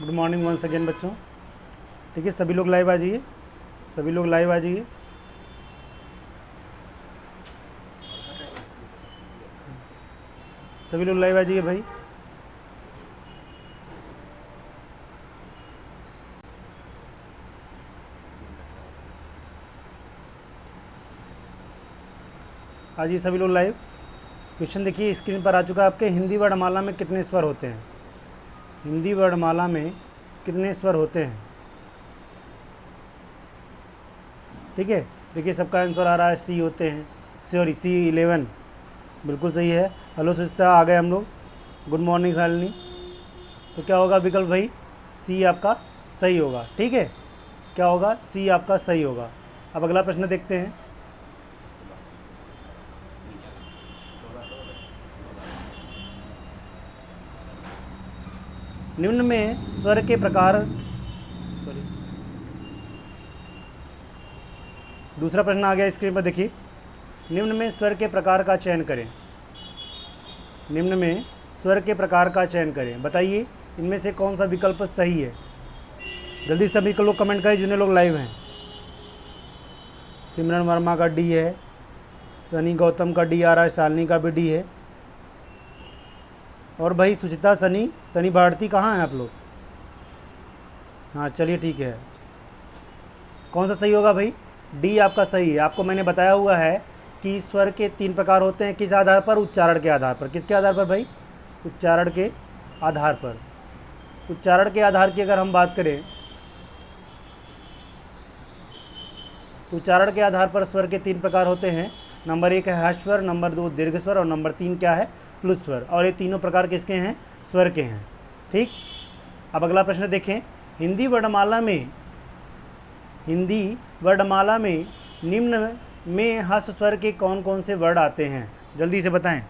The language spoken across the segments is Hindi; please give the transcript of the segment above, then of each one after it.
गुड मॉर्निंग वंस अगेन बच्चों। ठीक है, सभी लोग लाइव आ जाइए, सभी लोग लाइव आ जाइए। सभी लोग लाइव आ जाइए भाई। आ जाइए सभी लोग लाइव। क्वेश्चन देखिए स्क्रीन पर आ चुका है आपके। हिंदी वर्णमाला में कितने स्वर होते हैं? हिंदी वर्णमाला में कितने स्वर होते हैं? ठीक है, देखिए सबका आंसर आ रहा है सी होते हैं, सॉरी C11, बिल्कुल सही है। हेलो सुचिता, आ गए हम लोग। Good morning Shalini. तो क्या होगा विकल्प भाई? सी आपका सही होगा। ठीक है, क्या होगा? सी आपका सही होगा। अब अगला प्रश्न देखते हैं। निम्न में स्वर के प्रकार, दूसरा प्रश्न आ गया स्क्रीन पर देखिए। निम्न में स्वर के प्रकार का चयन करें। निम्न में स्वर के प्रकार का चयन करें, बताइए इनमें से कौन सा विकल्प सही है? जल्दी सभी लोग कमेंट करें जितने लोग लाइव हैं। सिमरन वर्मा का डी है, सनी गौतम का डी आ रहा है, शालिनी का भी डी है। और भाई सुचिता, सनी भारती कहाँ हैं आप लोग? हाँ चलिए ठीक है। कौन सा सही होगा भाई? डी आपका सही है। आपको मैंने बताया हुआ है कि स्वर के 3 प्रकार होते हैं। किस आधार पर? उच्चारण के आधार पर। किसके आधार पर भाई? उच्चारण के आधार पर। उच्चारण के आधार की अगर हम बात करें तो उच्चारण के आधार पर स्वर के 3 प्रकार होते हैं। नंबर 1 है ह्रस्व स्वर, नंबर 2 दीर्घ स्वर और नंबर 3 क्या है? प्लुत स्वर। और ये तीनों प्रकार किसके हैं? स्वर के हैं। ठीक, अब अगला प्रश्न देखें। हिंदी वर्णमाला में निम्न में ह्रस्व स्वर के कौन कौन से वर्ड आते हैं? जल्दी से बताएं।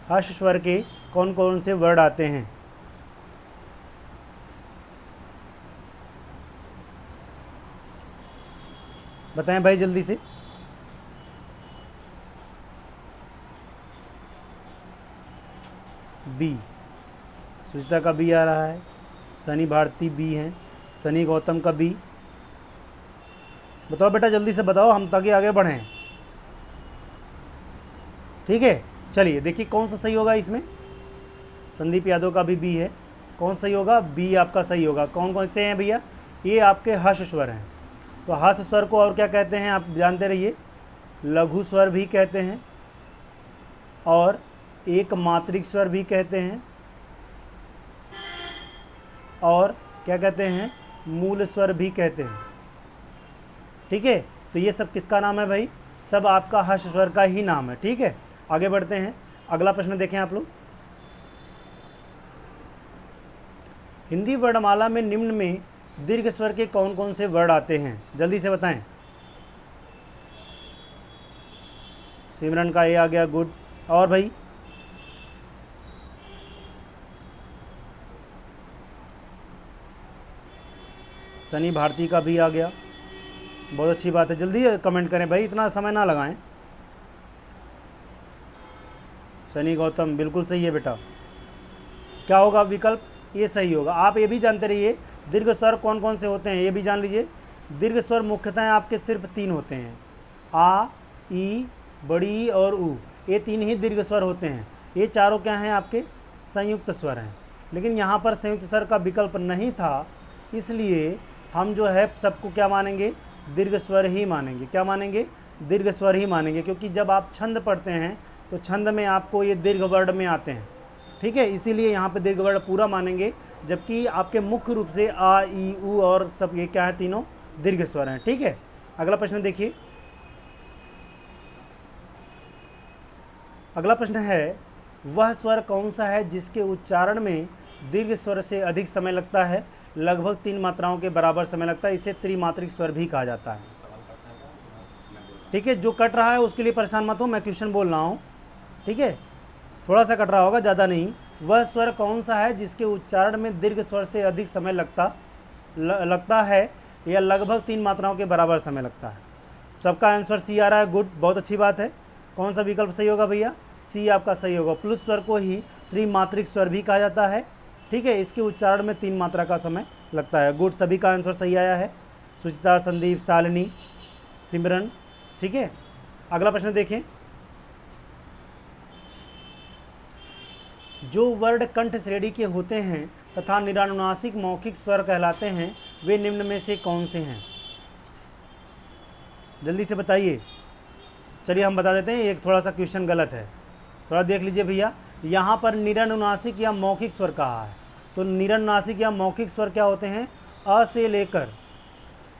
ह्रस्व स्वर के कौन कौन से वर्ड आते हैं? बताएं भाई जल्दी से। बी, सुचिता का बी आ रहा है, सनी भारती बी हैं, सनी गौतम का बी। बताओ बेटा जल्दी से बताओ, हम ताकि आगे बढ़ें। ठीक है, चलिए देखिए कौन सा सही होगा इसमें। संदीप यादव का भी बी है। कौन सही होगा? बी आपका सही होगा। कौन कौन से हैं भैया? ये आपके ह्रस्व स्वर हैं। तो ह्रस्व स्वर को और क्या कहते हैं आप जानते रहिए? लघु स्वर भी कहते हैं और एक मात्रिक स्वर भी कहते हैं और क्या कहते हैं? मूल स्वर भी कहते हैं। ठीक है, तो ये सब किसका नाम है भाई? सब आपका ह्रस्व स्वर का ही नाम है। ठीक है, आगे बढ़ते हैं। अगला प्रश्न देखें आप लोग। हिंदी वर्णमाला में निम्न में दीर्घ स्वर के कौन कौन से वर्ड आते हैं? जल्दी से बताएं। सिमरन का ए आ गया, गुड। और भाई सनी भारती का भी आ गया, बहुत अच्छी बात है। जल्दी कमेंट करें भाई, इतना समय ना लगाएं। सनी गौतम बिल्कुल सही है बेटा। क्या होगा विकल्प? ये सही होगा। आप ये भी जानते रहिए दीर्घ स्वर कौन कौन से होते हैं, ये भी जान लीजिए। दीर्घ स्वर मुख्यतः आपके सिर्फ 3 होते हैं, आ, ई, बड़ी और ऊ। ये 3 ही दीर्घ स्वर होते हैं। ये चारों क्या हैं? आपके संयुक्त स्वर हैं। लेकिन यहाँ पर संयुक्त स्वर का विकल्प नहीं था, इसलिए हम जो है सबको क्या मानेंगे? दीर्घ स्वर ही मानेंगे। क्या मानेंगे? दीर्घ स्वर ही मानेंगे, क्योंकि जब आप छंद पढ़ते हैं तो छंद में आपको ये दीर्घ वर्ड में आते हैं। ठीक है, इसीलिए यहाँ पे दीर्घ वर्ड पूरा मानेंगे, जबकि आपके मुख्य रूप से आ, ई, ऊ और सब ये क्या है? तीनों दीर्घ स्वर हैं। ठीक है, अगला प्रश्न देखिए। अगला प्रश्न है, वह स्वर कौन सा है जिसके उच्चारण में दीर्घ स्वर से अधिक समय लगता है? लगभग 3 मात्राओं के बराबर समय लगता है। इसे त्रिमात्रिक स्वर भी कहा जाता है। ठीक है, जो कट रहा है उसके लिए परेशान मत हो, मैं क्वेश्चन बोल रहा हूँ। ठीक है, थोड़ा सा कट रहा होगा, ज़्यादा नहीं। वह स्वर कौन सा है जिसके उच्चारण में दीर्घ स्वर से अधिक समय लगता है या लगभग 3 मात्राओं के बराबर समय लगता है? सबका आंसर सी आ रहा है, गुड, बहुत अच्छी बात है। कौन सा विकल्प सही होगा भैया? सी आपका सही होगा। प्लुत स्वर को ही त्रिमात्रिक स्वर भी कहा जाता है, ठीक है। इसके उच्चारण में 3 मात्रा का समय लगता है। गुड, सभी का आंसर सही आया है। सुचिता, संदीप, शालिनी, सिमरन, ठीक है। अगला प्रश्न देखें। जो वर्ण कंठ श्रेणी के होते हैं तथा निरानुनासिक मौखिक स्वर कहलाते हैं, वे निम्न में से कौन से हैं? जल्दी से बताइए। चलिए हम बता देते हैं, एक थोड़ा सा क्वेश्चन गलत है, थोड़ा देख लीजिए भैया। यहाँ पर निरानुनासिक या मौखिक स्वर कहा है, तो निरानुनासिक या मौखिक स्वर क्या होते हैं? अ से लेकर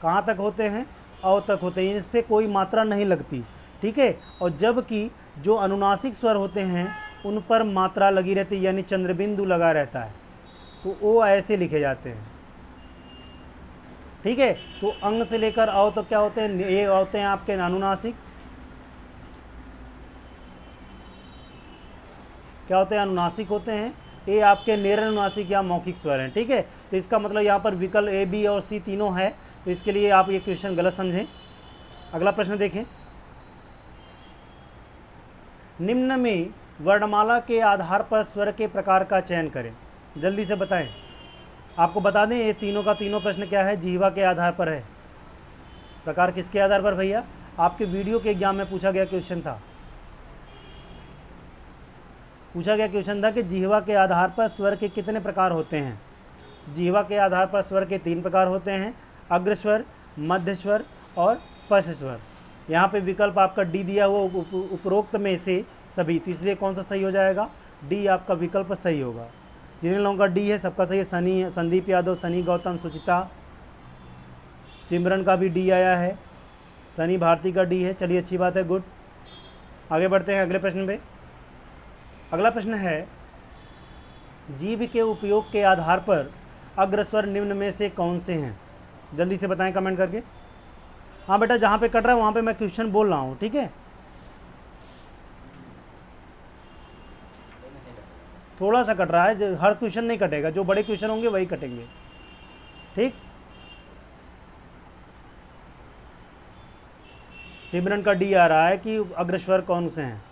कहाँ तक होते हैं? अ तक होते हैं, इस पर कोई मात्रा नहीं लगती, ठीक है। और जबकि जो अनुनासिक स्वर होते हैं उन पर मात्रा लगी रहती है, यानी चंद्रबिंदु लगा रहता है, तो वो ऐसे लिखे जाते हैं, ठीक है। तो अंग से लेकर अ तक क्या होते हैं? ये होते हैं आपके अनुनासिक, क्या होते हैं? अनुनासिक होते हैं। ये आपके निरानुनासिक या मौखिक स्वर हैं, ठीक है। तो इसका मतलब यहाँ पर विकल्प ए, बी और सी तीनों है, तो इसके लिए आप ये क्वेश्चन गलत समझें। अगला प्रश्न देखें। निम्न में वर्णमाला के आधार पर स्वर के प्रकार का चयन करें। जल्दी से बताएं। आपको बता दें, ये तीनों का तीनों प्रश्न क्या है? जिह्वा के आधार पर है। प्रकार किसके आधार पर भैया? आपके वीडियो के एग्जाम में पूछा गया क्वेश्चन था, कि जिह्वा के आधार पर स्वर के कितने प्रकार होते हैं? जिह्वा के आधार पर स्वर के 3 प्रकार होते हैं, अग्रस्वर, मध्य स्वर और पश्च स्वर। यहाँ पे विकल्प आपका डी दिया हुआ, उपरोक्त में से सभी, तो इसलिए कौन सा सही हो जाएगा? डी आपका विकल्प सही होगा। जिन लोगों का डी है सबका सही है। सनी, संदीप यादव, सनी गौतम, सुचिता, सिमरन का भी डी आया है, सनी भारती का डी है। चलिए अच्छी बात है, गुड। आगे बढ़ते हैं अगले प्रश्न पे। अगला प्रश्न है, जीभ के उपयोग के आधार पर अग्रस्वर निम्न में से कौन से हैं? जल्दी से बताएं कमेंट करके। हाँ बेटा, जहाँ पे कट रहा है वहाँ पे मैं क्वेश्चन बोल रहा हूँ, ठीक है। थोड़ा सा कट रहा है, हर क्वेश्चन नहीं कटेगा, जो बड़े क्वेश्चन होंगे वही कटेंगे, ठीक। सिमरन का डी आ रहा है कि अग्रस्वर कौन से हैं।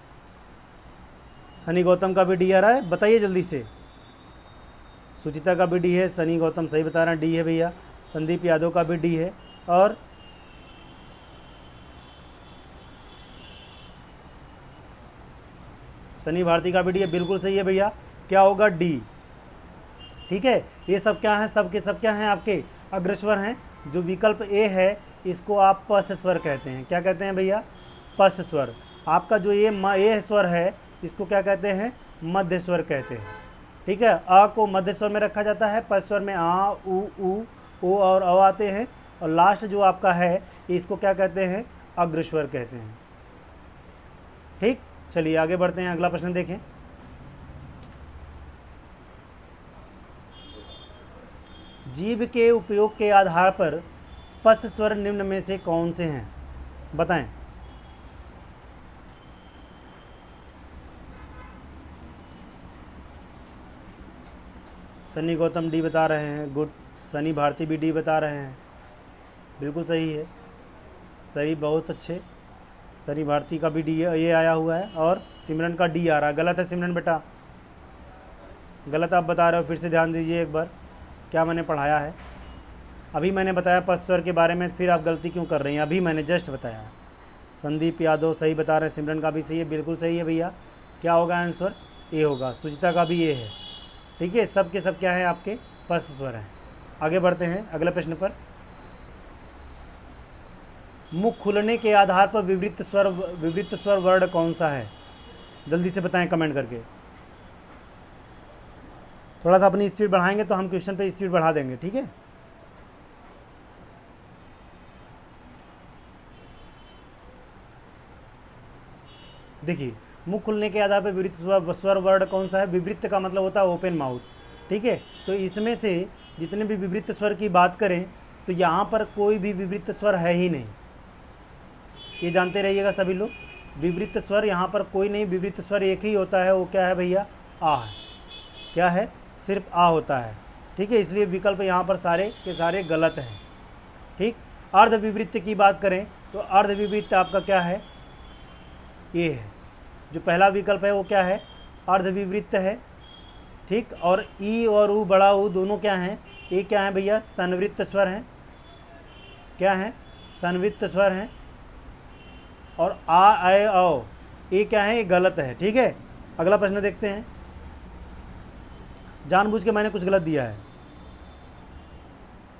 सनी गौतम का भी डी आ रहा है, बताइए जल्दी से। सुचिता का भी डी है, सनी गौतम सही बता रहे हैं, डी है भैया। संदीप यादव का भी डी है, और सनी भारती का भी डी है, बिल्कुल सही है भैया। क्या होगा? डी, ठीक है। ये सब क्या है? सब के सब क्या हैं? आपके अग्रस्वर हैं। जो विकल्प ए है इसको आप पश्च स्वर कहते हैं। क्या कहते हैं भैया? पश्च स्वर। आपका जो ये ए स्वर है इसको क्या कहते हैं? मध्य स्वर कहते हैं, ठीक है। अ को मध्य स्वर में रखा जाता है, पश्च स्वर में आ, उ, ओ और अ आते हैं, और लास्ट जो आपका है इसको क्या कहते हैं? अग्रस्वर कहते हैं, ठीक। चलिए आगे बढ़ते हैं, अगला प्रश्न देखें। जीभ के उपयोग के आधार पर पश्च स्वर निम्न में से कौन से हैं? बताएं। सनी गौतम डी बता रहे हैं, गुड। सनी भारती भी डी बता रहे हैं, बिल्कुल सही है, सही, बहुत अच्छे। सनी भारती का भी डी ये आया हुआ है, और सिमरन का डी आ रहा है। गलत है सिमरन बेटा, गलत आप बता रहे हो। फिर से ध्यान दीजिए एक बार, क्या मैंने पढ़ाया है। अभी मैंने बताया पश्च स्वर के बारे में, फिर आप गलती क्यों कर रही हैं? अभी मैंने जस्ट बताया। संदीप यादव सही बता रहे हैं, सिमरन का भी सही है, बिल्कुल सही है भैया। क्या होगा आंसर? ए होगा। सुचिता का भी ये है, ठीक है। सब के सब क्या है? आपके पश्च स्वर हैं। आगे बढ़ते हैं अगले प्रश्न पर। मुख खुलने के आधार पर विवृत स्वर वर्ण कौन सा है? जल्दी से बताएं कमेंट करके। थोड़ा सा अपनी स्पीड बढ़ाएंगे तो हम क्वेश्चन पे स्पीड बढ़ा देंगे, ठीक है। देखिए, मुख खुलने के आधार पर विवृत स्वर वर्ण कौन सा है? विवृत का मतलब होता है ओपन माउथ, ठीक है। तो इसमें से जितने भी विवृत स्वर की बात करें तो यहाँ पर कोई भी विवृत स्वर है ही नहीं, ये जानते रहिएगा सभी लोग। विवृत स्वर यहाँ पर कोई नहीं, विवृत स्वर एक ही होता है, वो क्या है भैया? आ है। क्या है? सिर्फ आ होता है, ठीक है। इसलिए विकल्प यहाँ पर सारे के सारे गलत हैं, ठीक। अर्ध विवृत की बात करें तो अर्धविवृत्त आपका क्या है, ए है। जो पहला विकल्प है वो क्या है, अर्धविवृत्त है, ठीक। और ई और ऊ, बड़ा ऊ दोनों क्या हैं, ये क्या है भैया, संवृत्त स्वर हैं, क्या है, संवृत्त स्वर हैं। और आ ए औ ये क्या है, ये गलत है, ठीक है। अगला प्रश्न देखते हैं, जानबूझ के मैंने कुछ गलत दिया है।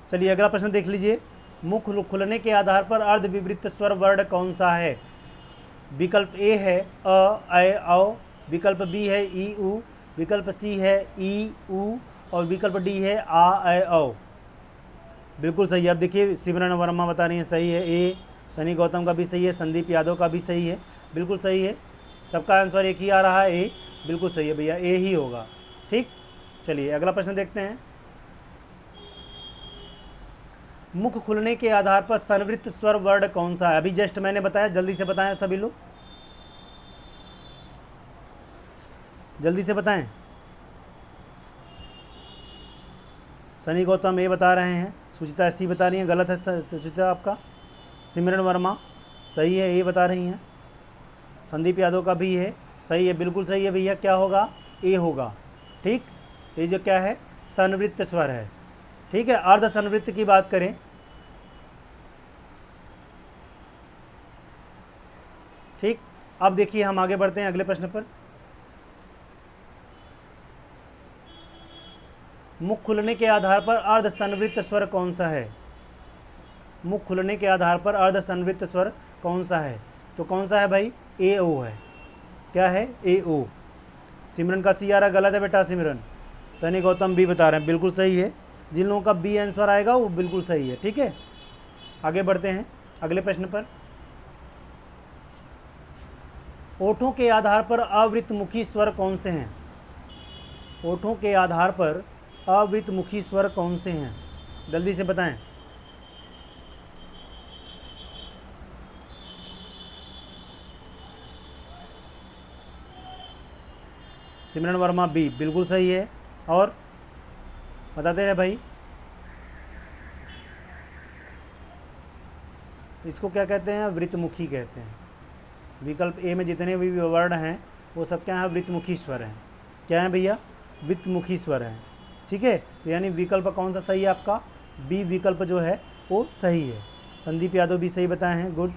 चलिए अगला प्रश्न देख लीजिए, मुख खुलने के आधार पर अर्धविवृत्त स्वर वर्ण कौन सा है। विकल्प ए है अ ए औ, विकल्प बी है ई ऊ, विकल्प सी है ई ऊ, और विकल्प डी है आ ए औ। बिल्कुल सही है। अब देखिए सिमरन वर्मा बता रही है सही है ए, सनी गौतम का भी सही है, संदीप यादव का भी सही है, बिल्कुल सही है। सबका आंसर एक ही आ रहा है, ए, बिल्कुल सही है भैया, ए ही होगा, ठीक। चलिए अगला प्रश्न देखते हैं, मुख खुलने के आधार पर संवृत्त स्वर वर्ण कौन सा है। अभी जस्ट मैंने बताया, जल्दी से बताएं सभी लोग, जल्दी से बताएं। सनी गौतम ए बता रहे हैं, सुचिता सी बता रही हैं, गलत है सुचिता आपका। सिमरन वर्मा सही है, ए बता रही हैं। संदीप यादव का भी है, सही है, बिल्कुल सही है भैया, क्या होगा, ए होगा, ठीक। ये जो क्या है, संवृत्त स्वर है, ठीक है। अर्ध संवृत्त की बात करें, ठीक। अब देखिए हम आगे बढ़ते हैं अगले प्रश्न पर। मुख खुलने के आधार पर अर्ध संवृत्त स्वर कौन सा है। मुख खुलने के आधार पर अर्ध संवृत्त स्वर कौन सा है, तो कौन सा है भाई, ए ओ है, क्या है, ए ओ। सिमरन का सी आ रहा, गलत है बेटा सिमरन। सनी गौतम बी बता रहे हैं, बिल्कुल सही है। जिन लोगों का बी आंसर आएगा वो बिल्कुल सही है, ठीक है। आगे बढ़ते हैं अगले प्रश्न पर। ओठों के आधार पर अवृतमुखी स्वर कौन से हैं। ओठों के आधार पर अवृतमुखी स्वर कौन से हैं, जल्दी से बताएं। सिमरन वर्मा बी, बिल्कुल सही है। और बताते रहे भाई, इसको क्या कहते हैं, वृत्तमुखी कहते हैं। विकल्प ए में जितने भी वर्ण हैं वो सब क्या है, वृत्तमुखी स्वर हैं, क्या है भैया, वृत्तमुखी स्वर हैं, ठीक है। तो यानी विकल्प कौन सा सही है आपका, बी विकल्प जो है वो सही है। संदीप यादव भी सही बताए हैं, गुड।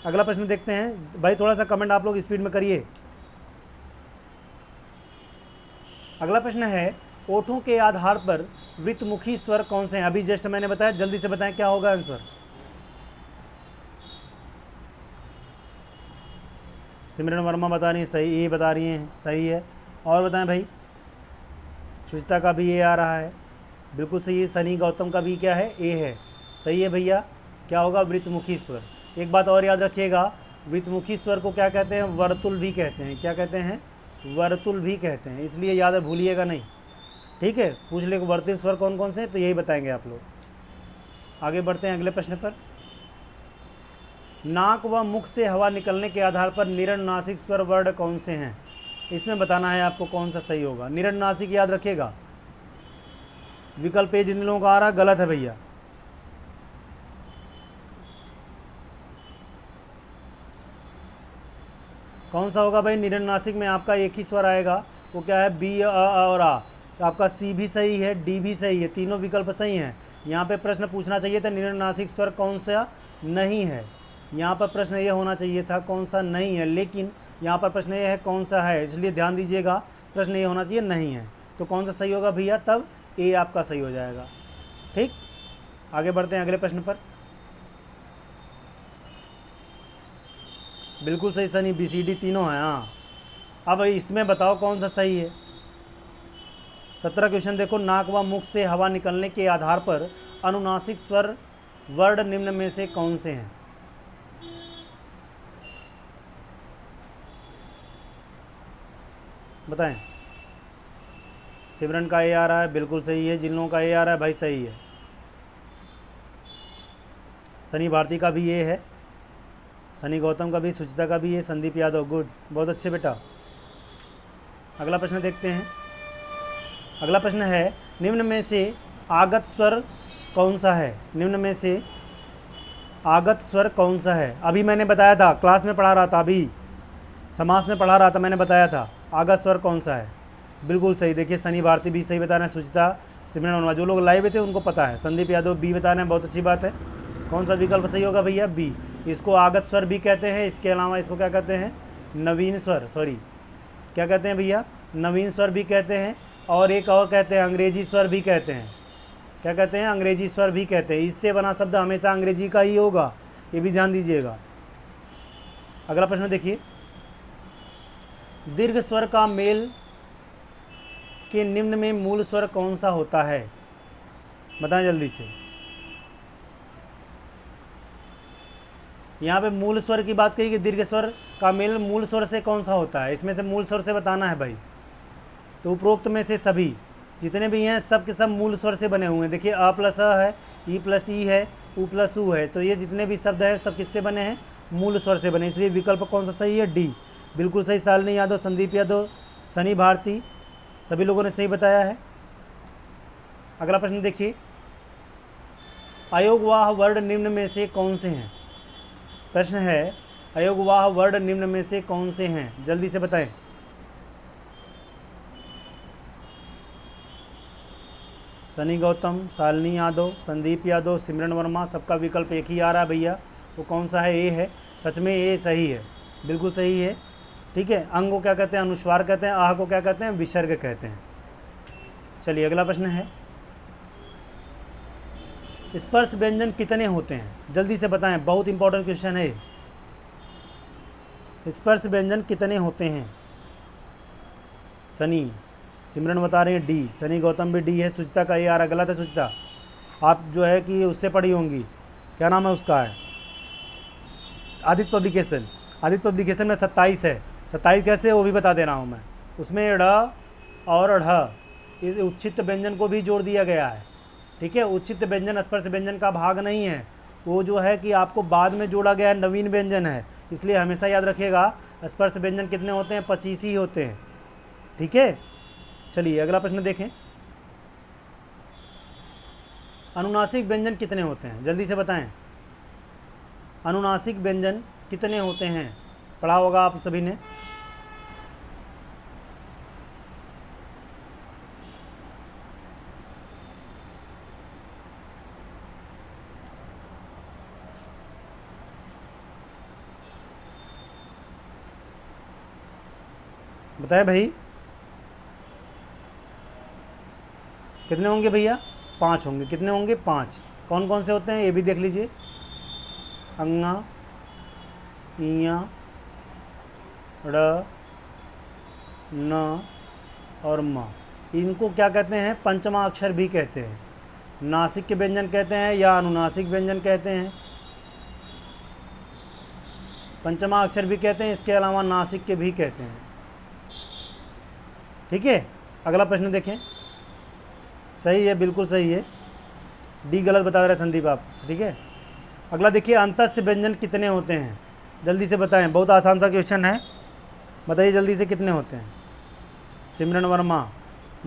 अगला प्रश्न देखते हैं भाई, थोड़ा सा कमेंट आप लोग स्पीड में करिए। अगला प्रश्न है, ओठों के आधार पर वृत्तमुखी स्वर कौन से हैं। अभी जस्ट मैंने बताया, जल्दी से बताएं क्या होगा आंसर। सिमरन वर्मा बता रही हैं सही, ये बता रही हैं सही है। और बताएं भाई, सुचिता का भी ये आ रहा है, बिल्कुल सही है। सनी गौतम का भी क्या है, ए है, सही है भैया। क्या होगा, वृत्तमुखी स्वर। एक बात और याद रखिएगा, वृत्तमुखी स्वर को क्या कहते हैं, वर्तुल भी कहते हैं, क्या कहते हैं, वर्तुल भी कहते हैं, इसलिए याद है, भूलिएगा नहीं, ठीक है। पूछ ले वर्तुल स्वर कौन कौन से हैं, तो यही बताएंगे आप लोग। आगे बढ़ते हैं अगले प्रश्न पर। नाक व मुख से हवा निकलने के आधार पर निरनुनासिक स्वर वर्ण कौन से हैं। इसमें बताना है आपको कौन सा सही होगा। निरनुनासिक याद रखिएगा, विकल्प ए जिन लोगों का आ रहा गलत है भैया। कौन सा होगा भाई, निरनुनासिक में आपका एक ही स्वर आएगा, वो क्या है, बी अ और आ। तो आपका सी भी सही है, डी भी सही है, तीनों विकल्प सही हैं। यहाँ पे प्रश्न पूछना चाहिए था निरनुनासिक स्वर कौन सा नहीं है, यहाँ पर प्रश्न ये होना चाहिए था कौन सा नहीं है, लेकिन यहाँ पर प्रश्न ये है कौन सा है, इसलिए ध्यान दीजिएगा, प्रश्न ये होना चाहिए नहीं है। तो कौन सा सही होगा भैया, तब ए आपका सही हो जाएगा, ठीक। आगे बढ़ते हैं अगले प्रश्न पर। बिल्कुल सही सनी, बी सी डी तीनों हैं, हाँ। अब इसमें बताओ कौन सा सही है। 17 क्वेश्चन देखो, नाक व मुख से हवा निकलने के आधार पर अनुनासिक स्वर वर्ण निम्न में से कौन से हैं। बताएं। सिमरन का ए आ रहा है, बिल्कुल सही है। जिन लोगों का ए आ रहा है भाई सही है। सनी भारती का भी ये है, सनी गौतम का भी, सुचिता का भी है, संदीप यादव, गुड, बहुत अच्छे बेटा। अगला प्रश्न देखते हैं। अगला प्रश्न है, निम्न में से आगत स्वर कौन सा है। निम्न में से आगत स्वर कौन सा है? अभी मैंने बताया था, क्लास में पढ़ा रहा था, अभी समास में पढ़ा रहा था, मैंने बताया था आगत स्वर कौन सा है। बिल्कुल सही। देखिए सनी भारती भी सही बता रहे हैं, सुचिता, सिमरन वर्मा, जो लोग लाइव थे उनको पता है। संदीप यादव बी बता रहे हैं, बहुत अच्छी बात है। कौन सा विकल्प सही होगा भैया? बी। इसको आगत स्वर भी कहते हैं, इसके अलावा इसको क्या कहते हैं? नवीन स्वर, सॉरी क्या कहते हैं भैया? नवीन स्वर भी कहते हैं, और एक और कहते हैं अंग्रेजी स्वर भी कहते हैं। क्या कहते हैं? अंग्रेजी स्वर भी कहते हैं। इससे बना शब्द हमेशा अंग्रेजी का ही होगा, ये भी ध्यान दीजिएगा। अगला प्रश्न देखिए, दीर्घ स्वर का मेल के निम्न में मूल स्वर कौन सा होता है? बताएं जल्दी से। यहाँ पे मूल स्वर की बात कही कि दीर्घ स्वर का मेल मूल स्वर से कौन सा होता है, इसमें से मूल स्वर से बताना है भाई। तो उपरोक्त में से सभी जितने भी हैं सब के सब मूल स्वर से बने हुए हैं। देखिए अ प्लस अ है, ई प्लस ई है, उ प्लस उ है, तो ये जितने भी शब्द हैं सब किससे बने हैं? मूल स्वर से बने। इसलिए विकल्प कौन सा सही है? डी, बिल्कुल सही। शालिनी यादव, संदीप यादव, सनी भारती, सभी लोगों ने सही बताया है। अगला प्रश्न देखिए, अयोगवाह वर्ण निम्न में से कौन से हैं? प्रश्न है, अयोगवाह वर्ण निम्न में से कौन से हैं? जल्दी से बताएं। सनी गौतम, शालिनी यादव, संदीप यादव, सिमरन वर्मा, सबका विकल्प एक ही आ रहा है भैया। वो कौन सा है? ए है। सच में ए सही है, बिल्कुल सही है। ठीक है। अंग को क्या कहते हैं? अनुस्वार कहते हैं। आह को क्या कहते हैं? विसर्ग कहते हैं। चलिए अगला प्रश्न है, स्पर्श व्यंजन कितने होते हैं? जल्दी से बताएं, बहुत इंपॉर्टेंट क्वेश्चन है। स्पर्श व्यंजन कितने होते हैं? सनी, सिमरन बता रहे हैं डी, सनी गौतम भी डी है, सुचिता का ए आ रहा, गलत है सुचिता। आप जो है कि उससे पढ़ी होंगी, क्या नाम है उसका? है आदित्य पब्लिकेशन। आदित्य पब्लिकेशन में 27 है। 27 कैसे, वो भी बता दे रहा हूँ मैं। उसमें ड़ और ढ़ इस उच्छिष्ट व्यंजन को भी जोड़ दिया गया है। ठीक है। उच्छिष्ट व्यंजन स्पर्श व्यंजन का भाग नहीं है, वो जो है कि आपको बाद में जोड़ा गया नवीन व्यंजन है। इसलिए हमेशा याद रखिएगा, स्पर्श व्यंजन कितने होते हैं? 25 ही होते हैं। ठीक है। चलिए अगला प्रश्न देखें, अनुनासिक व्यंजन कितने होते हैं? जल्दी से बताएं, अनुनासिक व्यंजन कितने होते हैं? पढ़ा होगा आप सभी ने। बताएं भाई, कितने होंगे भैया? 5 होंगे। कितने होंगे? 5। कौन कौन से होते हैं ये भी देख लीजिए, अंगा, इया, ड़, न और म। इनको क्या कहते हैं? पंचमा अक्षर भी कहते हैं। नासिक के व्यंजन कहते हैं या अनुनासिक व्यंजन कहते हैं। पंचमा अक्षर भी कहते हैं, इसके अलावा नासिक के भी कहते हैं। ठीक है। अगला प्रश्न देखें, सही है, बिल्कुल सही है। डी गलत बता रहे संदीप आप। ठीक है। अगला देखिए, अंतस्य व्यंजन कितने होते हैं? जल्दी से बताएं, बहुत आसान सा क्वेश्चन है, बताइए जल्दी से कितने होते हैं? सिमरन वर्मा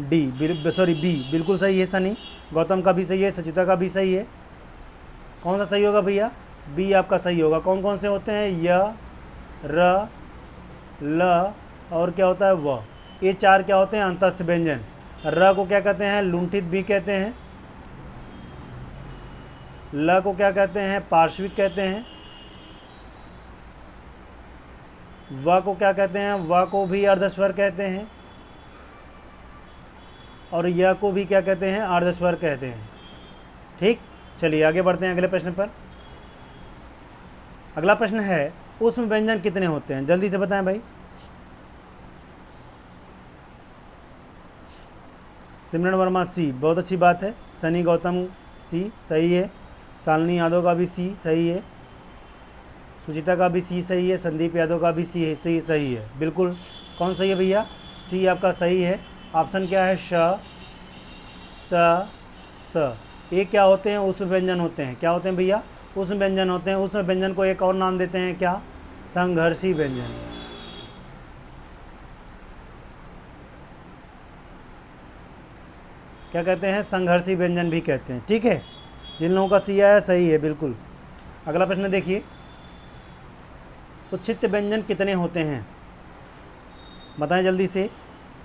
डी, सॉरी बी, बिल्कुल सही है। सनी गौतम का भी सही है, सचिता का भी सही है। कौन सा सही होगा भैया? बी आपका सही होगा। कौन कौन से होते हैं? य, र, ल और क्या होता है? व। ये 4 क्या होते हैं? अंतस्य व्यंजन। र को क्या कहते हैं? लुंठित भी कहते हैं। ल को क्या कहते हैं? पार्श्विक कहते हैं। व को क्या कहते हैं? व को भी अर्धस्वर कहते हैं। और य को भी क्या कहते हैं? अर्धस्वर कहते हैं। ठीक। चलिए आगे बढ़ते हैं अगले प्रश्न पर। अगला प्रश्न है, ऊष्म व्यंजन कितने होते हैं? जल्दी से बताएं भाई। सिमरन वर्मा सी, बहुत अच्छी बात है। सनी गौतम सी सही है। शालिनी यादव का भी सी सही है। सुचिता का भी सी सही है। संदीप यादव का भी सी सही है। बिल्कुल। कौन सही है भैया? सी आपका सही है। ऑप्शन क्या है? श, स, स। ये क्या होते हैं? ऊष्म व्यंजन होते हैं। क्या होते हैं भैया? ऊष्म व्यंजन होते हैं। ऊष्म व्यंजन को एक और नाम देते हैं, क्या? संघर्षी व्यंजन। क्या कहते हैं? संघर्षी व्यंजन भी कहते हैं। ठीक है। जिन लोगों का सी आया सही है, बिल्कुल। अगला प्रश्न देखिए, उत्क्षिप्त व्यंजन कितने होते हैं? बताएं जल्दी से,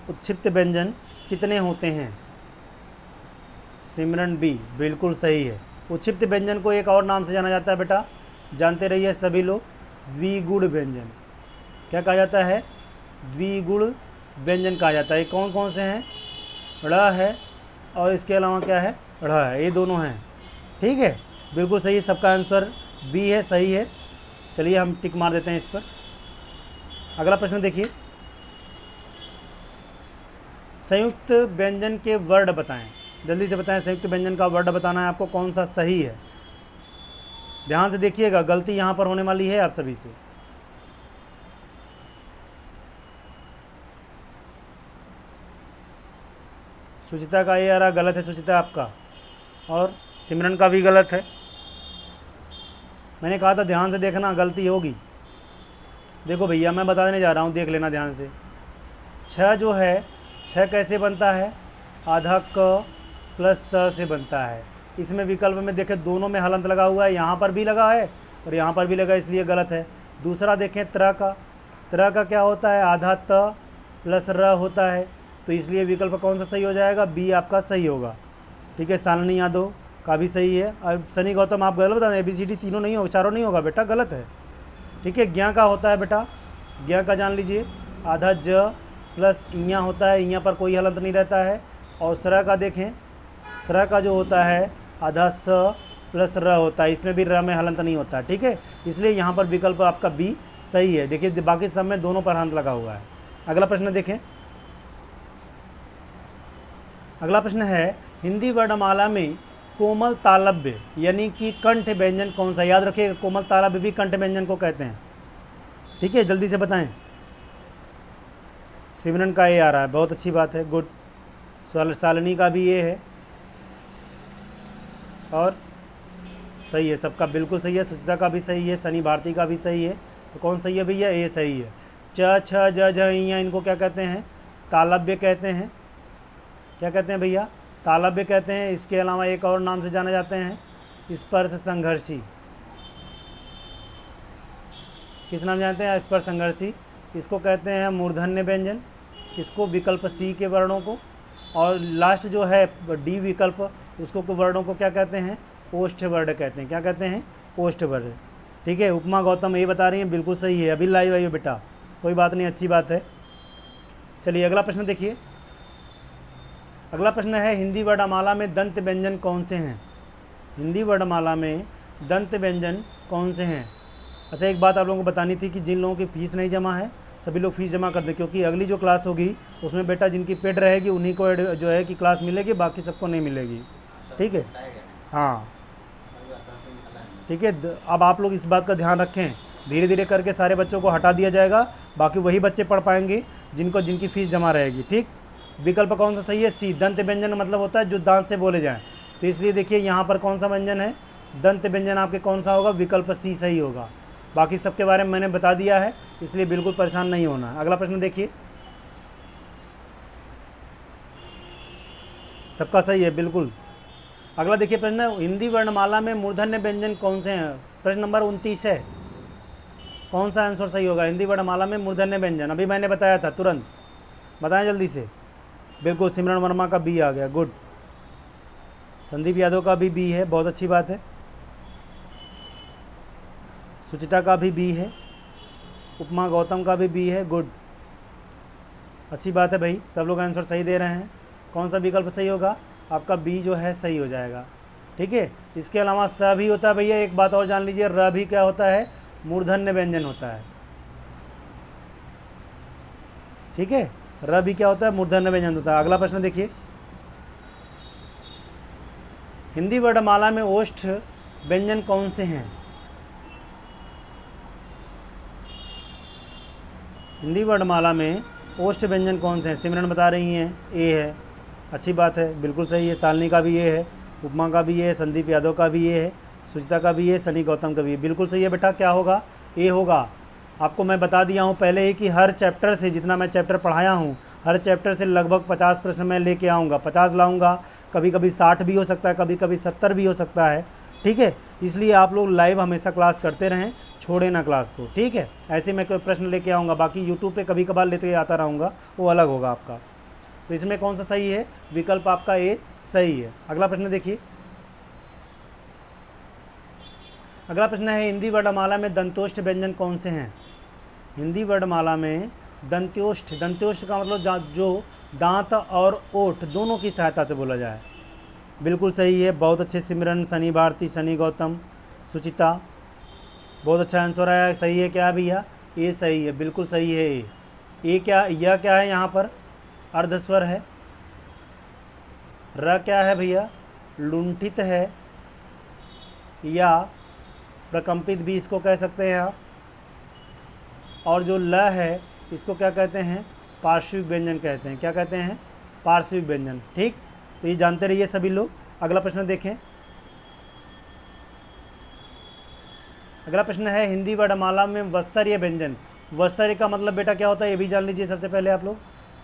उत्क्षिप्त व्यंजन कितने होते हैं? सिमरन बी, बिल्कुल सही है। उत्क्षिप्त व्यंजन को एक और नाम से जाना जाता है बेटा, जानते रहिए सभी लोग, द्विगुण व्यंजन। क्या कहा जाता है? द्विगुण व्यंजन कहा जाता है। कौन कौन से हैं? ड़ है और इसके अलावा क्या है? ढ़ है, ये दोनों हैं। ठीक है, बिल्कुल सही, सबका आंसर बी है, सही है। चलिए हम टिक मार देते हैं इस पर। अगला प्रश्न देखिए, संयुक्त व्यंजन के वर्ड बताएं। जल्दी से बताएं, संयुक्त व्यंजन का वर्ड बताना है आपको, कौन सा सही है। ध्यान से देखिएगा, गलती यहाँ पर होने वाली है आप सभी से। सुचिता का ये आ रहा गलत है, सुचिता आपका, और सिमरन का भी गलत है। मैंने कहा था ध्यान से देखना, गलती होगी। देखो भैया मैं बता देने जा रहा हूँ, देख लेना ध्यान से। छः जो है, छः कैसे बनता है? आधा क प्लस स से बनता है। इसमें विकल्प में देखें दोनों में हलंत लगा हुआ है, यहाँ पर भी लगा है और यहाँ पर भी लगा, इसलिए गलत है। दूसरा देखें त्र का, त्र का क्या होता है? आधा त प्लस र होता है, तो इसलिए विकल्प कौन सा सही हो जाएगा? बी आपका सही होगा। ठीक है, शालिनी यादव का भी सही है। अब सनी गौतम आप गलत बता दें, ABCD तीनों नहीं होगा, चारों नहीं होगा बेटा, गलत है। ठीक है, ज्ञा का होता है बेटा, ज्ञा का जान लीजिए, आधा ज प्लस इया होता है, इया पर कोई हलंत नहीं रहता है। और स्र का देखें, स्र का जो होता है आधा स प्लस र होता है, इसमें भी र में हलंत नहीं होता है। ठीक है, इसलिए यहाँ पर विकल्प आपका बी सही है। देखिए बाकी सब में दोनों पर हलंत लगा हुआ है। अगला प्रश्न देखें, अगला प्रश्न है, हिंदी वर्णमाला में कोमल तालव्य यानी कि कंठ व्यंजन कौन सा? याद रखिएगा, कोमल तालव्य भी कंठ व्यंजन को कहते हैं। ठीक है, जल्दी से बताएं। सिमरन का ये आ रहा है, बहुत अच्छी बात है, गुड। शालिनी का भी ये है और सही है, सबका बिल्कुल सही है। सुचिता का भी सही है, सनी भारती का भी सही है। तो कौन सही है भैया? ए सही है। च छ ज झ इया, इनको क्या कहते हैं? तालव्य कहते हैं। क्या कहते हैं भैया? तालव्य कहते हैं। इसके अलावा एक और नाम से जाने जाते हैं, स्पर्श संघर्षी। किस नाम जानते हैं? स्पर्श संघर्षी। इसको कहते हैं मूर्धन्य व्यंजन, इसको विकल्प सी के वर्णों को। और लास्ट जो है डी विकल्प, उसको वर्णों को क्या कहते हैं? ओष्ठ वर्ण कहते हैं। क्या कहते हैं? ओष्ठ वर्ण। ठीक है, उपमा गौतम ये बता रही हैं, बिल्कुल सही है। अभी लाइव आई हो बेटा, कोई बात नहीं, अच्छी बात है। चलिए अगला प्रश्न देखिए। अगला प्रश्न है, हिंदी वर्णमाला में दंत व्यंजन कौन से हैं? हिंदी वर्णमाला में दंत व्यंजन कौन से हैं? अच्छा, एक बात आप लोगों को बतानी थी कि जिन लोगों की फ़ीस नहीं जमा है, सभी लोग फ़ीस जमा कर दें, क्योंकि अगली जो क्लास होगी उसमें बेटा जिनकी पेड रहेगी उन्हीं को जो है कि क्लास मिलेगी, बाकी सबको नहीं मिलेगी। ठीक है, हाँ ठीक है। अब आप लोग इस बात का ध्यान रखें, धीरे धीरे करके सारे बच्चों को हटा दिया जाएगा, बाकी वही बच्चे पढ़ पाएंगे जिनकी फ़ीस जमा रहेगी। ठीक, विकल्प कौन सा सही है? सी, दंत व्यंजन मतलब होता है जो दांत से बोले जाएँ। तो इसलिए देखिए यहाँ पर कौन सा व्यंजन है? दंत व्यंजन आपके कौन सा होगा? विकल्प सी सही होगा। बाकी सबके बारे में मैंने बता दिया है, इसलिए बिल्कुल परेशान नहीं होना। अगला प्रश्न देखिए, सबका सही है बिल्कुल। अगला देखिए प्रश्न, हिंदी वर्णमाला में मूर्धन्य व्यंजन कौन से हैं? प्रश्न नंबर 29 है, कौन सा आंसर सही होगा? हिंदी वर्णमाला में मूर्धन्य व्यंजन, अभी मैंने बताया था, तुरंत बताएं जल्दी से। बिल्कुल, सिमरन वर्मा का बी आ गया, गुड। संदीप यादव का भी बी है, बहुत अच्छी बात है। सुचिता का भी बी है, उपमा गौतम का भी बी है, गुड, अच्छी बात है भाई, सब लोग आंसर सही दे रहे हैं। कौन सा विकल्प सही होगा? आपका बी जो है सही हो जाएगा। ठीक है, इसके अलावा स भी होता है भैया, एक बात और जान लीजिए, र भी क्या होता है? मूर्धन्य व्यंजन होता है। ठीक है, र भी क्या होता है? मूर्धन्य व्यंजन होता है। अगला प्रश्न देखिए, हिंदी वर्णमाला में ओष्ठ व्यंजन कौन से हैं? हिंदी वर्णमाला में ओष्ठ व्यंजन कौन से हैं? सिमरन बता रही हैं ए है, अच्छी बात है, बिल्कुल सही है। शालिनी का भी ये है, उपमा का भी ये है, संदीप यादव का भी ये है, सुचिता का भी ये, सनी गौतम का भी है, बिल्कुल सही है बेटा। क्या होगा? ए होगा। आपको मैं बता दिया हूँ पहले ही कि हर चैप्टर से, जितना मैं चैप्टर पढ़ाया हूँ, हर चैप्टर से लगभग 50 प्रश्न मैं लेके आऊँगा, 50 लाऊँगा, कभी कभी 60 भी हो सकता है, कभी कभी 70 भी हो सकता है। ठीक है, इसलिए आप लोग लाइव हमेशा क्लास करते रहें, छोड़े ना क्लास को, ठीक है। ऐसे मैं कोई प्रश्न लेके आऊँगा, बाकी यूट्यूब पे कभी कभार लेते आता रहूँगा, वो अलग होगा आपका। तो इसमें कौन सा सही है? विकल्प आपका ए सही है। अगला प्रश्न देखिए, अगला प्रश्न है हिंदी वर्णमाला में दंतोष्ठ व्यंजन कौन से हैं? हिंदी वर्णमाला में दंत्योष्ठ, दंत्योष्ठ का मतलब जो दांत और ओठ दोनों की सहायता से बोला जाए। बिल्कुल सही है, बहुत अच्छे सिमरन, सनी भारती, सनी गौतम, सुचिता, बहुत अच्छा आंसर आया। सही है क्या भैया? ये सही है, बिल्कुल सही है। ये क्या, यह क्या है? यहाँ पर अर्धस्वर है। र क्या है भैया? लुंठित है या प्रकंपित भी इसको कह सकते हैं आप। और जो ल है इसको क्या कहते हैं? पार्श्विक व्यंजन कहते हैं। क्या कहते हैं? पार्श्विक व्यंजन। ठीक, तो ये जानते रहिए सभी लोग। अगला प्रश्न देखें, अगला प्रश्न है हिंदी वर्णमाला में वत्सर्य व्यंजन। वत्सर्य का मतलब बेटा क्या होता है, ये भी जान लीजिए सबसे पहले आप लोग।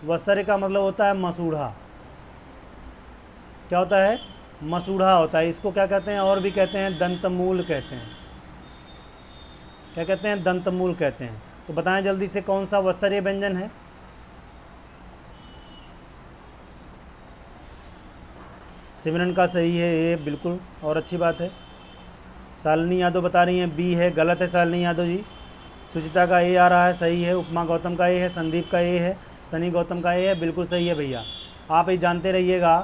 वत्सर्य का मतलब होता है मसूढ़ा। क्या होता है? मसूढ़ा होता है। इसको क्या कहते हैं? और भी कहते हैं दंतमूल कहते हैं। क्या कहते हैं? दंतमूल कहते हैं। तो बताएं जल्दी से कौन सा वत्सर्य व्यंजन है? सिमरन का सही है ये, बिल्कुल, और अच्छी बात है। शालिनी यादव बता रही हैं बी है, गलत है शालिनी यादव जी। सुचिता का ए आ रहा है, सही है। उपमा गौतम का ए है, संदीप का ए है, सनी गौतम का ए है, बिल्कुल सही है भैया। आप ये जानते रहिएगा,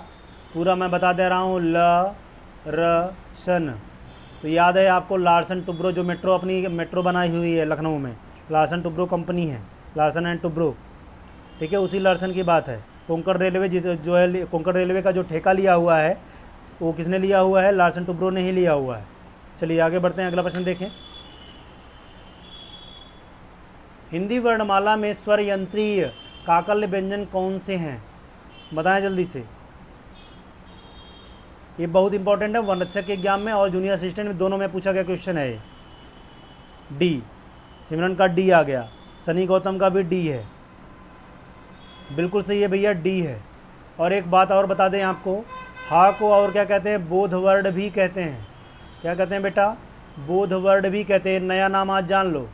पूरा मैं बता दे रहा हूँ। ल र शन, तो याद है आपको लार्सन टुब्रो, जो मेट्रो अपनी मेट्रो बनाई हुई है लखनऊ में, लार्सन टुब्रो कंपनी है, लार्सन एंड टुब्रो, ठीक है, उसी लार्सन की बात है। कोंकण रेलवे जो है, कोंकण रेलवे का जो ठेका लिया हुआ है वो किसने लिया हुआ है? लार्सन टुब्रो ने ही लिया हुआ है। चलिए आगे बढ़ते हैं, अगला प्रश्न देखें। हिंदी वर्णमाला में स्वर यंत्रीय काकल्य व्यंजन कौन से हैं? बताएं जल्दी से। ये बहुत इंपॉर्टेंट है, वनरक्षक के एग्जाम में और जूनियर असिस्टेंट में दोनों में पूछा गया क्वेश्चन है ये। डी, सिमरन का डी आ गया, सनी गौतम का भी डी है, बिल्कुल सही है भैया, डी है। और एक बात और बता दें आपको, हा को और क्या कहते हैं? बोध वर्ड भी कहते हैं। क्या कहते हैं बेटा? बोध वर्ड भी कहते हैं। नया नाम आज जान लो।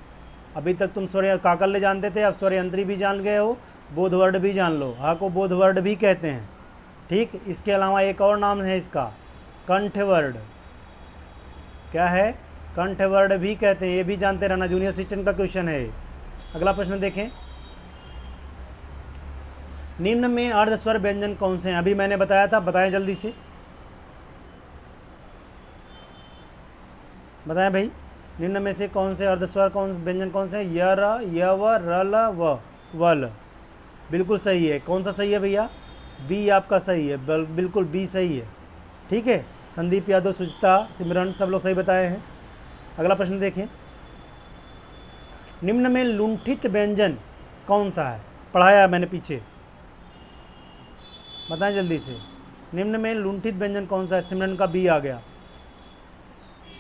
अभी तक तुम स्वर काकल्य जानते थे, अब स्वर यंत्री भी जान गए हो, बोध वर्ड भी जान लो। हा को बोध वर्ड भी कहते हैं। ठीक, इसके अलावा एक और नाम है इसका, कंठवर्ड। क्या है? कंठवर्ड भी कहते हैं, ये भी जानते रहना, जूनियर असिस्टेंट का क्वेश्चन है। अगला प्रश्न देखें, निम्न में अर्धस्वर व्यंजन कौन से हैं? अभी मैंने बताया था, बताएं जल्दी से, बताएं भाई। निम्न में से कौन से अर्धस्वर व्यंजन कौन से हैं? य, र, य, व, र, ल, व, वल, बिल्कुल सही है। कौन सा सही है भैया? बी आपका सही है, बिल्कुल बी सही है। ठीक है, संदीप यादव, सुचिता, सिमरन सब लोग सही बताए हैं। अगला प्रश्न देखें, निम्न में लुंठित व्यंजन कौन सा है? पढ़ाया मैंने पीछे, बताएं जल्दी से। निम्न में लुंठित व्यंजन कौन सा है? सिमरन का बी आ गया,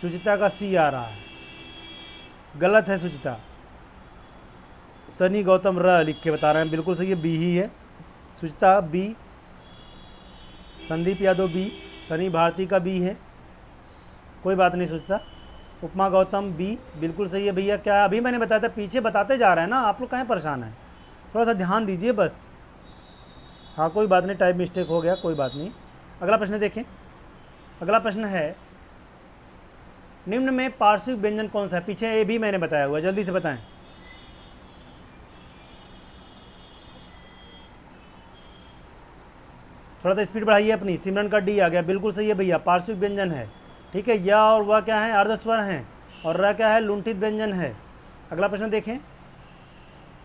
सुचिता का सी आ रहा है, गलत है सुचिता। सनी गौतम र लिख के बता रहे हैं, बिल्कुल सही है, बी ही है। सुचिता बी, संदीप यादव बी, सनी भारती का बी है, कोई बात नहीं सुचिता। उपमा गौतम बी, बिल्कुल सही है भैया। क्या अभी मैंने बताया था, पीछे बताते जा रहे हैं ना आप लोग, कहाँ परेशान हैं, थोड़ा सा ध्यान दीजिए बस। हाँ कोई बात नहीं, टाइप मिस्टेक हो गया, कोई बात नहीं। अगला प्रश्न देखें, अगला प्रश्न है, निम्न में पार्श्विक व्यंजन कौन सा है? पीछे ये भी मैंने बताया हुआ, जल्दी से बताएं। थोड़ा सा स्पीड बढ़ाइए अपनी। सिमरन का डी आ गया, बिल्कुल सही है भैया, पार्श्विक व्यंजन है। ठीक है, या और वह क्या है? अर्धस्वर हैं, और र क्या है? लुंठित व्यंजन है। अगला प्रश्न देखें,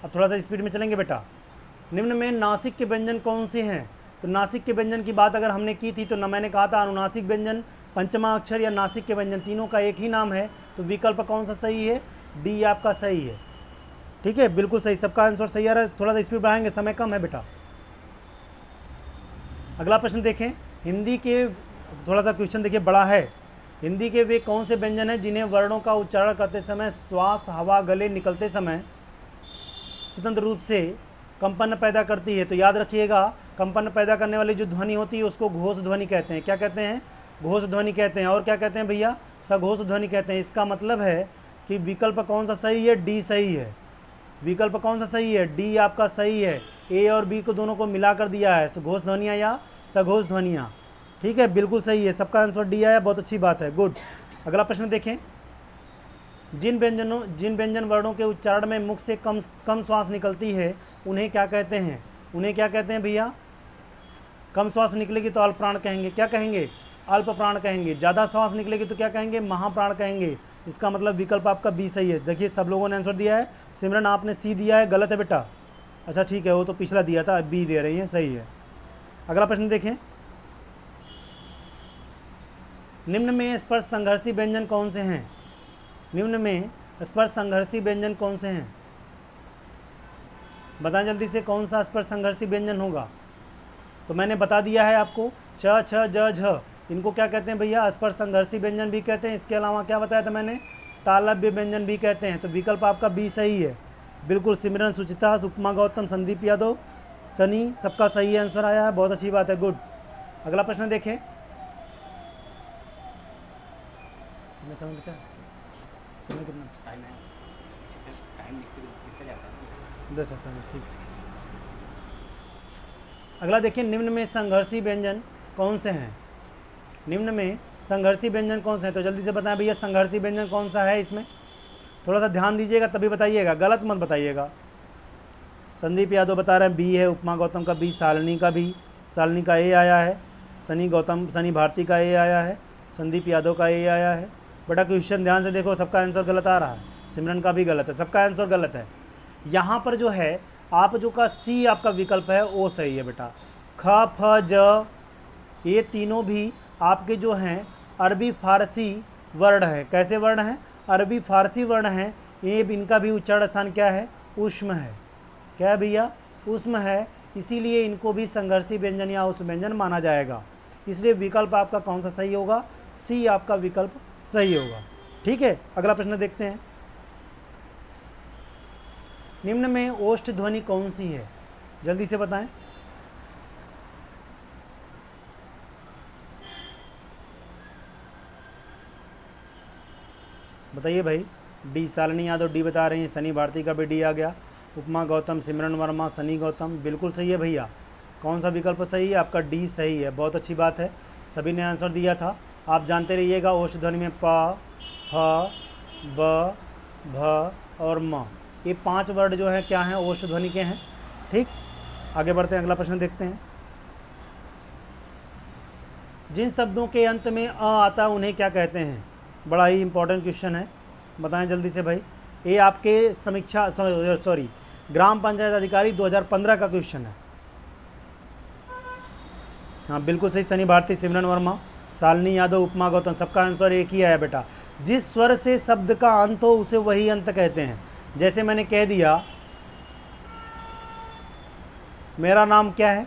अब थोड़ा सा स्पीड में चलेंगे बेटा। निम्न में नासिक के व्यंजन कौन से हैं? तो नासिक के व्यंजन की बात अगर हमने की थी तो न मैंने कहा था अनुनासिक व्यंजन, पंचमा अक्षर या नासिक के व्यंजन, तीनों का एक ही नाम है। तो विकल्प कौन सा सही है? डी आपका सही है। ठीक है, बिल्कुल सही, सबका आंसर सही आ रहा है। थोड़ा सा स्पीड बढ़ाएंगे, समय कम है बेटा। अगला प्रश्न देखें, हिंदी के, थोड़ा सा क्वेश्चन देखिए बड़ा है। हिंदी के वे कौन से व्यंजन हैं जिन्हें वर्णों का उच्चारण करते समय श्वास हवा गले निकलते समय स्वतंत्र रूप से कंपन पैदा करती है? तो याद रखिएगा, कंपन पैदा करने वाली जो ध्वनि होती है उसको घोष ध्वनि कहते हैं। क्या कहते हैं? घोष ध्वनि कहते हैं। और क्या कहते हैं भैया? सघोष ध्वनि कहते हैं। इसका मतलब है कि विकल्प कौन सा सही है? डी सही है। विकल्प कौन सा सही है? डी आपका सही है। ए और बी को दोनों को मिला कर दिया है, घोष ध्वनियाँ या सघोष ध्वनियाँ। ठीक है, बिल्कुल सही है, सबका आंसर डी आया, बहुत अच्छी बात है, गुड। अगला प्रश्न देखें, जिन व्यंजन वर्णों के उच्चारण में मुख से कम श्वास निकलती है उन्हें क्या कहते हैं? उन्हें क्या कहते हैं भैया? कम श्वास निकलेगी तो अल्प प्राण कहेंगे। क्या कहेंगे? अल्प प्राण कहेंगे। ज़्यादा श्वास निकलेगी तो क्या कहेंगे? महाप्राण कहेंगे। इसका मतलब विकल्प आपका बी सही है। देखिए सब लोगों ने आंसर दिया है। सिमरन आपने सी दिया है, गलत है बेटा। अच्छा ठीक है, वो तो पिछला दिया था, बी दे रही है, सही है। अगला प्रश्न देखें, निम्न में स्पर्श संघर्षी व्यंजन कौन से हैं? निम्न में स्पर्श संघर्षी व्यंजन कौन से हैं? बताएं जल्दी से, कौन सा स्पर्श संघर्षी व्यंजन होगा? तो मैंने बता दिया है आपको, च छ ज झ, इनको क्या कहते हैं भैया? स्पर्श संघर्षी व्यंजन भी कहते हैं। इसके अलावा क्या बताया था मैंने? तालव्य व्यंजन भी कहते हैं। तो विकल्प आपका बी सही है, बिल्कुल। सिमरन, सुचिता, उपमा गौतम, संदीप यादव, सनी, सबका सही आंसर आया है, बहुत अच्छी बात है, गुड। अगला प्रश्न देखें, समय बचा? समय कितना? टाइम दे सकता है, ठीक। अगला देखिए, निम्न में संघर्षी व्यंजन कौन से हैं? निम्न में संघर्षी व्यंजन कौन से हैं? तो जल्दी से बताएं भैया, संघर्षी व्यंजन कौन सा है इसमें? थोड़ा सा ध्यान दीजिएगा तभी बताइएगा, गलत मत बताइएगा। संदीप यादव बता रहे हैं बी है, उपमा गौतम का बी, सालनी का बी, सालनी का ए आया है, सनी भारती का ए आया है, संदीप यादव का ए आया है। बेटा क्वेश्चन ध्यान से देखो, सबका आंसर गलत आ रहा है। सिमरन का भी गलत है, सबका आंसर गलत है। यहाँ पर जो है आप जो का सी आपका विकल्प है वो सही है बेटा। ख फ ज ये तीनों भी आपके जो हैं अरबी फारसी वर्ण है। कैसे वर्ण हैं? अरबी फारसी वर्ण हैं। ये इनका भी उच्चारण स्थान क्या है? उष्म है। क्या है भैया? उष्म है, इसीलिए इनको भी संघर्षी व्यंजन या उष्म व्यंजन माना जाएगा। इसलिए विकल्प आपका कौन सा सही होगा? सी आपका विकल्प सही होगा। ठीक है, अगला प्रश्न देखते हैं, निम्न में ओष्ठ ध्वनि कौन सी है? जल्दी से बताएं। बताइए भाई। डी, सालनी यादव डी बता रही हैं, सनी भारती का भी डी आ गया, उपमा गौतम, सिमरन वर्मा, सनी गौतम, बिल्कुल सही है भैया। कौन सा विकल्प सही है? आपका डी सही है, बहुत अच्छी बात है, सभी ने आंसर दिया था। आप जानते रहिएगा, ओष्ठ ध्वनि में प, ह, ब, भ और म, ये 5 वर्ड जो है क्या हैं? ओष्ठ ध्वनि के हैं। ठीक, आगे बढ़ते हैं, अगला प्रश्न देखते हैं, जिन शब्दों के अंत में अ आता उन्हें क्या कहते हैं? बड़ा ही इंपॉर्टेंट क्वेश्चन है, बताएं जल्दी से भाई। ये आपके समीक्षा ग्राम पंचायत अधिकारी 2015 का क्वेश्चन है। हाँ बिल्कुल सही, सनी भारती, सिमरन वर्मा, सालनी यादव, उपमा गौतम, सबका आंसर एक ही आया बेटा। जिस स्वर से शब्द का अंत हो उसे वही अंत कहते हैं। जैसे मैंने कह दिया, मेरा नाम क्या है?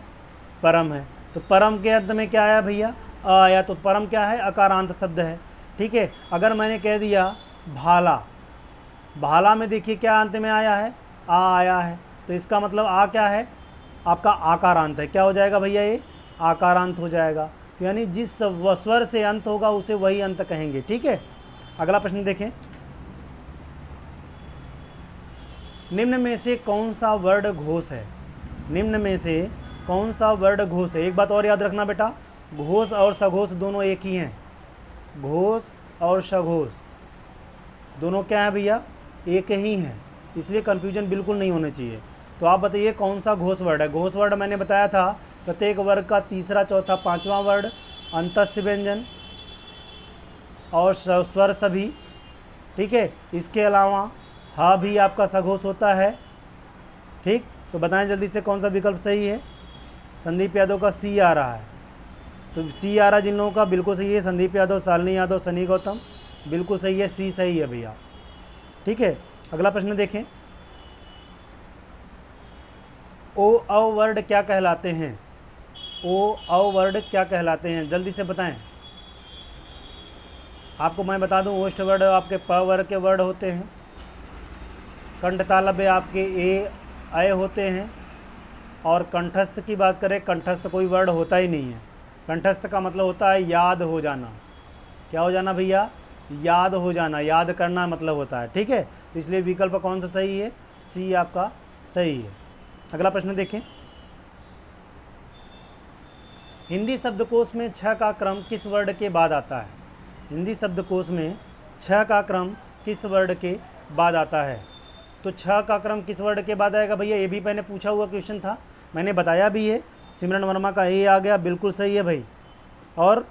परम है, तो परम के अंत में क्या आया भैया? अ आया, तो परम क्या है? अकारांत शब्द है। ठीक है, अगर मैंने कह दिया भाला, भाला में देखिए क्या अंत में आया है? आ आया है, तो इसका मतलब आ क्या है? आपका आकारांत है। क्या हो जाएगा भैया? ये आकारांत हो जाएगा। तो यानी जिस स्वर से अंत होगा उसे वही अंत कहेंगे। ठीक है, अगला प्रश्न देखें, निम्न में से कौन सा वर्ड घोष है? निम्न में से कौन सा वर्ड घोष है? एक बात और याद रखना बेटा, घोष और सघोष दोनों एक ही हैं। घोष और सघोष दोनों क्या है भैया? एक ही हैं, इसलिए कन्फ्यूजन बिल्कुल नहीं होना चाहिए। तो आप बताइए कौन सा घोष वर्ड है? घोष वर्ड मैंने बताया था प्रत्येक वर्ग का तीसरा, चौथा, पांचवा वर्ड, अंतस्थ व्यंजन और स्वर सभी। ठीक है, इसके अलावा हा भी आपका सघोष होता है। ठीक, तो बताएं जल्दी से कौन सा विकल्प सही है? संदीप यादव का सी आ रहा है, तो सी आ रहा जिन लोगों का बिल्कुल सही है। संदीप यादव, शालिनी यादव, सनी गौतम, बिल्कुल सही है, सी सही है भैया। ठीक है, अगला प्रश्न देखें, ओ अ वर्ड क्या कहलाते हैं? ओ अ वर्ड क्या कहलाते हैं? जल्दी से बताएं। आपको मैं बता दूं, ओष्ठ वर्ड आपके प वर्ग के वर्ड होते हैं, कंठ तालव्य आपके ए अय होते हैं, और कंठस्थ की बात करें, कंठस्थ कोई वर्ड होता ही नहीं है। कंठस्थ का मतलब होता है याद हो जाना। क्या हो जाना भैया? याद हो जाना, याद करना मतलब होता है। ठीक है, तो इसलिए विकल्प कौन सा सही है? सी आपका सही है। अगला प्रश्न देखें। हिंदी शब्दकोश में छ का क्रम किस वर्ड के बाद आता है? हिंदी शब्दकोश में छ का क्रम किस वर्ड के बाद आता है? तो छ का क्रम किस वर्ड के बाद आएगा भैया? ये भी मैंने पूछा हुआ क्वेश्चन था, मैंने बताया भी है। सिमरन वर्मा का ए आ गया, बिल्कुल सही है भाई। और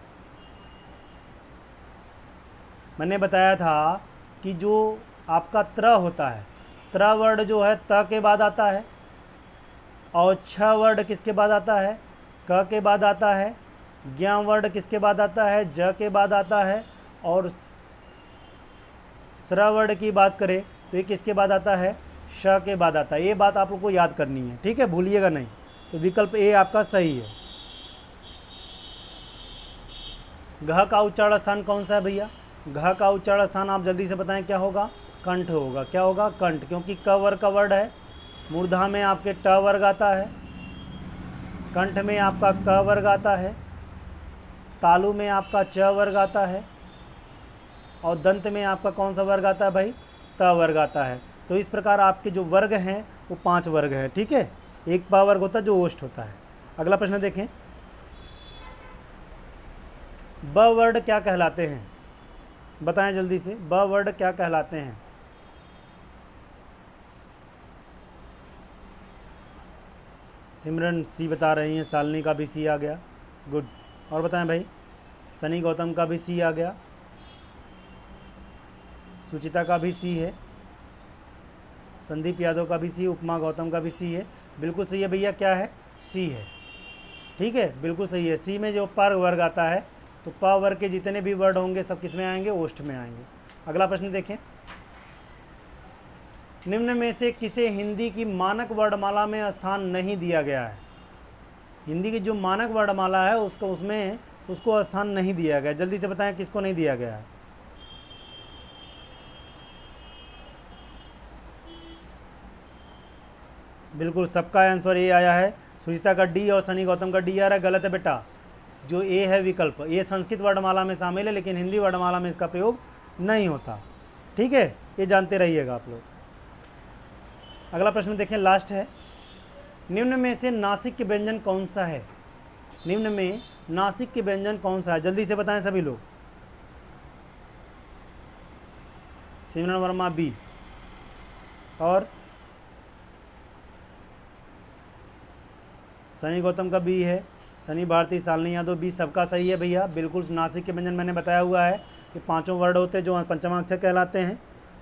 मैंने बताया था कि जो आपका त्र होता है, त्र वर्ड जो है त के बाद आता है, और छ वर्ड किसके बाद आता है? क के बाद आता है। ज्ञ वर्ड किसके बाद आता है? ज के बाद आता है। और स्र वर्ड की बात करें तो ये किसके बाद आता है? श के बाद आता है। ये बात आप लोग को याद करनी है, ठीक है, भूलिएगा नहीं। तो विकल्प ए आपका सही है। घ का उच्चारण स्थान कौन सा है भैया? घ का उच्चारण स्थान आप जल्दी से बताएं, क्या होगा? कंठ होगा। क्या होगा? कंठ, क्योंकि क वर्ग का वर्ड है। मूर्धा में आपके ट वर्ग आता है, कंठ में आपका क वर्ग आता है, तालु में आपका च वर्ग आता है, और दंत में आपका कौन सा वर्ग आता है भाई? त वर्ग आता है। तो इस प्रकार आपके जो वर्ग हैं वो 5 वर्ग हैं। ठीक है, एक प वर्ग होता है जो ओष्ठ होता है। अगला प्रश्न देखें। ब वर्ड क्या कहलाते हैं? बताएं जल्दी से, ब वर्ड क्या कहलाते हैं? सिमरन सी बता रही हैं, शालिनी का भी सी आ गया, गुड। और बताएं भाई, सनी गौतम का भी सी आ गया, सुचिता का भी सी है, संदीप यादव का भी सी, उपमा गौतम का भी सी है। बिल्कुल सही है भैया, क्या है? सी है। ठीक है, बिल्कुल सही है। सी में जो पर वर्ग आता है, तो प वर्ग के जितने भी वर्ड होंगे सब किस में आएंगे? ओष्ठ में आएंगे। अगला प्रश्न देखें। निम्न में से किसे हिंदी की मानक वर्णमाला में स्थान नहीं दिया गया है? हिंदी की जो मानक वर्णमाला है उसको स्थान नहीं दिया गया। जल्दी से बताएं किसको नहीं दिया गया है? बिल्कुल सबका आंसर ए आया है। सुचिता का डी और सनी गौतम का डी आ रहा है, गलत है बेटा। जो ए है विकल्प, ये संस्कृत वर्णमाला में शामिल है, लेकिन हिंदी वर्णमाला में इसका प्रयोग नहीं होता। ठीक है, ये जानते रहिएगा आप लोग। अगला प्रश्न देखें, लास्ट है। निम्न में से नासिक के व्यंजन कौन सा है? निम्न में नासिक के व्यंजन कौन सा है? जल्दी से बताएं सभी लोग। सिमरन वर्मा बी, और सनी गौतम का बी है, सनी भारती, शालिनी यादव बी, सबका सही है भैया। बिल्कुल नासिक के व्यंजन मैंने बताया हुआ है कि 5 वर्ड होते हैं जो पंचमाक्षर कहलाते हैं।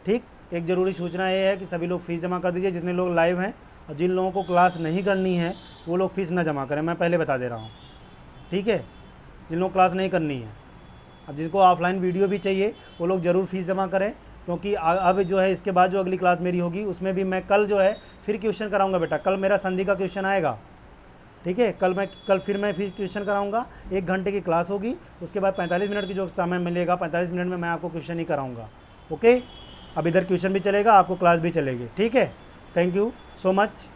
ठीक, एक ज़रूरी सूचना ये है कि सभी लोग फीस जमा कर दीजिए, जितने लोग लाइव हैं, और जिन लोगों को क्लास नहीं करनी है वो लोग फीस ना जमा करें, मैं पहले बता दे रहा हूँ। ठीक है, जिन लोगों को क्लास नहीं करनी है, अब जिनको ऑफलाइन वीडियो भी चाहिए वो लोग ज़रूर फीस जमा करें, क्योंकि अब जो है इसके बाद जो अगली क्लास मेरी होगी उसमें भी मैं कल जो है फिर क्वेश्चन कराऊँगा बेटा। कल मेरा संधि का क्वेश्चन आएगा। ठीक है, कल फिर मैं फिर क्वेश्चन कराऊंगा। 1 घंटे की क्लास होगी, उसके बाद 45 मिनट की जो समय मिलेगा, 45 मिनट में मैं आपको क्वेश्चन ही कराऊंगा। ओके, अब इधर क्वेश्चन भी चलेगा, आपको क्लास भी चलेगी। ठीक है, थैंक यू सो मच।